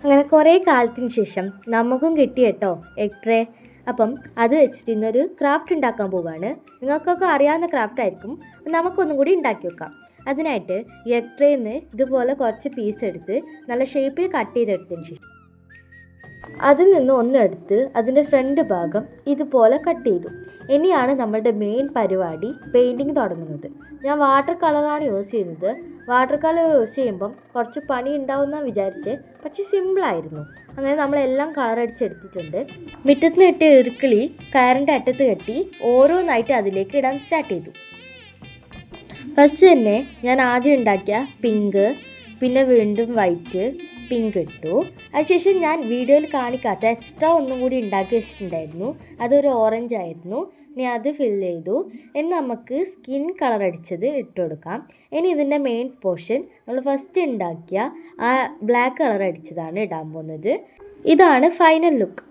അങ്ങനെ കുറേ കാലത്തിന് ശേഷം നമുക്കും കിട്ടി കേട്ടോ എഗ് ട്രേ. അപ്പം അത് വെച്ചിട്ട് ഇന്നൊരു ക്രാഫ്റ്റ് ഉണ്ടാക്കാൻ പോവുകയാണ്. നിങ്ങൾക്കൊക്കെ അറിയാവുന്ന ക്രാഫ്റ്റ് ആയിരിക്കും. നമുക്കൊന്നും കൂടി ഉണ്ടാക്കി വെക്കാം. അതിനായിട്ട് എഗ് ട്രേന്ന് ഇതുപോലെ കുറച്ച് പീസ് എടുത്ത് നല്ല ഷേപ്പിൽ കട്ട് ചെയ്തെടുത്തതിന് ശേഷം അതിൽ നിന്ന് ഒന്നെടുത്ത് അതിൻ്റെ ഫ്രണ്ട് ഭാഗം ഇതുപോലെ കട്ട് ചെയ്തു. ഇനിയാണ് നമ്മളുടെ മെയിൻ പരിപാടി, പെയിൻറ്റിങ് തുടങ്ങുന്നത്. ഞാൻ വാട്ടർ കളറാണ് യൂസ് ചെയ്യുന്നത്. വാട്ടർ കളർ യൂസ് ചെയ്യുമ്പം കുറച്ച് പണി ഉണ്ടാവുമെന്നാണ് വിചാരിച്ച്, പക്ഷേ സിമ്പിളായിരുന്നു. അങ്ങനെ നമ്മളെല്ലാം കളർ അടിച്ചെടുത്തിട്ടുണ്ട്. മുറ്റത്ത് ഇട്ട് ഇറുക്കിളി കയറിൻ്റെ അറ്റത്ത് കെട്ടി ഓരോന്നായിട്ട് അതിലേക്ക് ഇടാൻ സ്റ്റാർട്ട് ചെയ്തു. ഫസ്റ്റ് തന്നെ ഞാൻ ആദ്യം ഉണ്ടാക്കിയ പിങ്ക്, പിന്നെ വീണ്ടും വൈറ്റ്, പിങ്ക് ഇട്ടു. അതിനുശേഷം ഞാൻ വീഡിയോയിൽ കാണിക്കാത്ത എക്സ്ട്രാ ഒന്നും കൂടി ഉണ്ടാക്കി വെച്ചിട്ടുണ്ടായിരുന്നു. അതൊരു ഓറഞ്ച് ആയിരുന്നു. ഇനി അത് ഫില്ല് ചെയ്തു. ഇനി നമുക്ക് സ്കിൻ കളർ അടിച്ചത് ഇട്ട് കൊടുക്കാം. ഇനി ഇതിൻ്റെ മെയിൻ പോർഷൻ നമ്മൾ ഫസ്റ്റ് ഉണ്ടാക്കിയ ആ ബ്ലാക്ക് കളർ അടിച്ചതാണ് ഇടാൻ പോകുന്നത്. ഇതാണ് ഫൈനൽ ലുക്ക്.